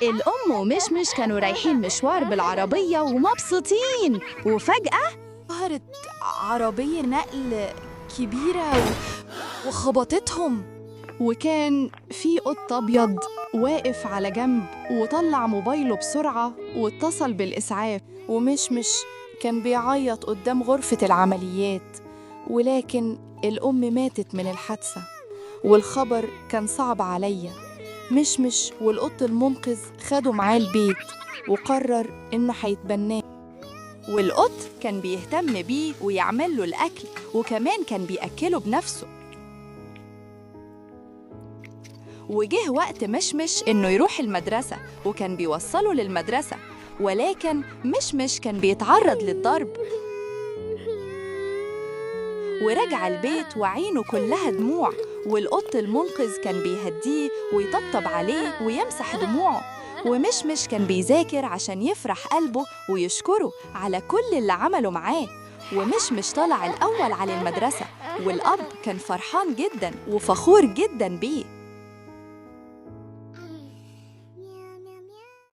الأم ومشمش كانوا رايحين مشوار بالعربية ومبسوطين، وفجأة ظهرت عربية نقل كبيرة وخبطتهم. وكان في قط أبيض واقف على جنب وطلع موبايله بسرعة واتصل بالإسعاف. ومشمش كان بيعيط قدام غرفة العمليات، ولكن الأم ماتت من الحادثة والخبر كان صعب عليا. مشمش والقط المنقذ خدوا معاه البيت وقرر إنه هيتبناه. والقط كان بيهتم بيه ويعمل له الأكل، وكمان كان بيأكله بنفسه. وجه وقت مشمش إنه يروح المدرسة، وكان بيوصله للمدرسة، ولكن مشمش كان بيتعرض للضرب. ورجع البيت وعينه كلها دموع، والقط المنقذ كان بيهديه ويطبطب عليه ويمسح دموعه. ومشمش كان بيذاكر عشان يفرح قلبه ويشكره على كل اللي عمله معاه. ومشمش طلع الأول على المدرسة، والأب كان فرحان جداً وفخور جداً بيه.